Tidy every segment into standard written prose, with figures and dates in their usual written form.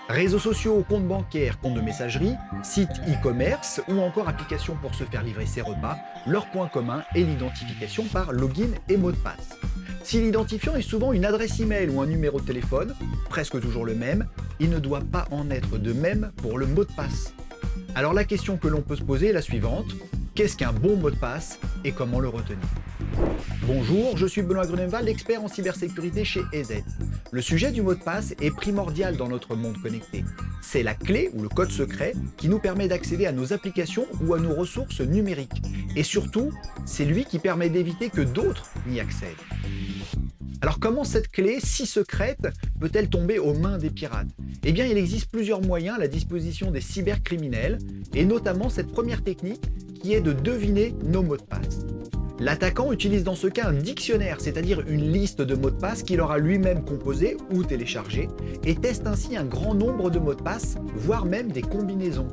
Réseaux sociaux, comptes bancaires, comptes de messagerie, sites e-commerce ou encore applications pour se faire livrer ses repas, leur point commun est l'identification par login et mot de passe. Si l'identifiant est souvent une adresse email ou un numéro de téléphone, presque toujours le même, il ne doit pas en être de même pour le mot de passe. Alors la question que l'on peut se poser est la suivante: qu'est-ce qu'un bon mot de passe et comment le retenir? Bonjour, je suis Benoît Gruneval, expert en cybersécurité chez EZ. Le sujet du mot de passe est primordial dans notre monde connecté. C'est la clé ou le code secret qui nous permet d'accéder à nos applications ou à nos ressources numériques. Et surtout, c'est lui qui permet d'éviter que d'autres n'y accèdent. Alors comment cette clé si secrète peut-elle tomber aux mains des pirates? Eh bien, il existe plusieurs moyens à la disposition des cybercriminels, et notamment cette première technique qui est de deviner nos mots de passe. L'attaquant utilise dans ce cas un dictionnaire, c'est-à-dire une liste de mots de passe qu'il aura lui-même composé ou téléchargé, et teste ainsi un grand nombre de mots de passe, voire même des combinaisons.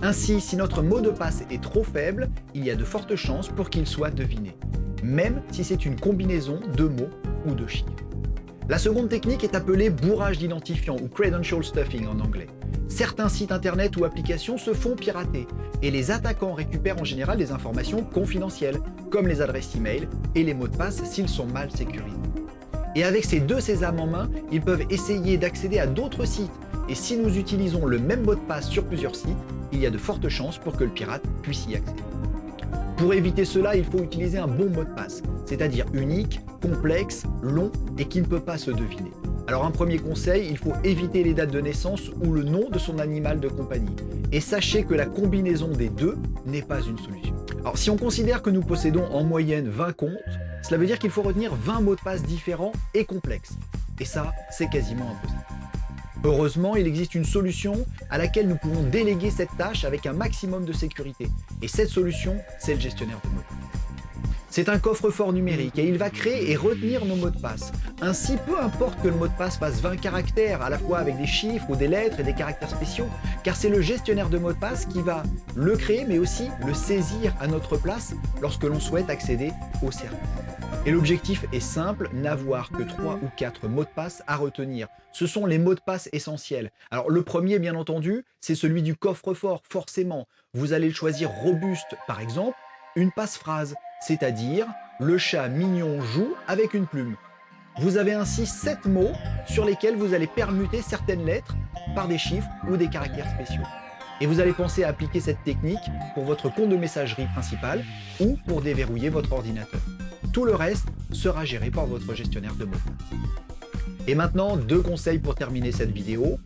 Ainsi, si notre mot de passe est trop faible, il y a de fortes chances pour qu'il soit deviné, même si c'est une combinaison de mots ou de chiffres. La seconde technique est appelée bourrage d'identifiant ou credential stuffing en anglais. Certains sites internet ou applications se font pirater et les attaquants récupèrent en général des informations confidentielles, comme les adresses e-mail et les mots de passe s'ils sont mal sécurisés. Et avec ces deux sésames en main, ils peuvent essayer d'accéder à d'autres sites, et si nous utilisons le même mot de passe sur plusieurs sites, il y a de fortes chances pour que le pirate puisse y accéder. Pour éviter cela, il faut utiliser un bon mot de passe, c'est-à-dire unique, complexe, long et qui ne peut pas se deviner. Alors un premier conseil, il faut éviter les dates de naissance ou le nom de son animal de compagnie. Et sachez que la combinaison des deux n'est pas une solution. Alors si on considère que nous possédons en moyenne 20 comptes, cela veut dire qu'il faut retenir 20 mots de passe différents et complexes. Et ça, c'est quasiment impossible. Heureusement, il existe une solution à laquelle nous pouvons déléguer cette tâche avec un maximum de sécurité. Et cette solution, c'est le gestionnaire de mots de passe. C'est un coffre-fort numérique et il va créer et retenir nos mots de passe. Ainsi, peu importe que le mot de passe fasse 20 caractères, à la fois avec des chiffres ou des lettres et des caractères spéciaux, car c'est le gestionnaire de mots de passe qui va le créer mais aussi le saisir à notre place lorsque l'on souhaite accéder au service. Et l'objectif est simple, n'avoir que 3 ou 4 mots de passe à retenir. Ce sont les mots de passe essentiels. Alors le premier, bien entendu, c'est celui du coffre-fort, forcément. Vous allez le choisir robuste, par exemple, une passe-phrase, c'est-à-dire « le chat mignon joue avec une plume ». Vous avez ainsi 7 mots sur lesquels vous allez permuter certaines lettres par des chiffres ou des caractères spéciaux. Et vous allez penser à appliquer cette technique pour votre compte de messagerie principal ou pour déverrouiller votre ordinateur. Tout le reste sera géré par votre gestionnaire de mots de passe. Et maintenant, 2 conseils pour terminer cette vidéo.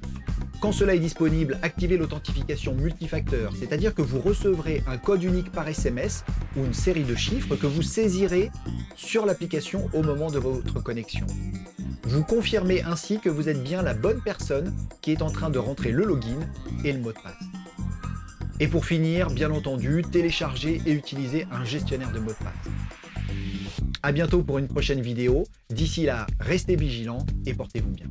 Quand cela est disponible, activez l'authentification multifacteur, c'est-à-dire que vous recevrez un code unique par SMS ou une série de chiffres que vous saisirez sur l'application au moment de votre connexion. Vous confirmez ainsi que vous êtes bien la bonne personne qui est en train de rentrer le login et le mot de passe. Et pour finir, bien entendu, téléchargez et utilisez un gestionnaire de mots de passe. À bientôt pour une prochaine vidéo. D'ici là, restez vigilants et portez-vous bien.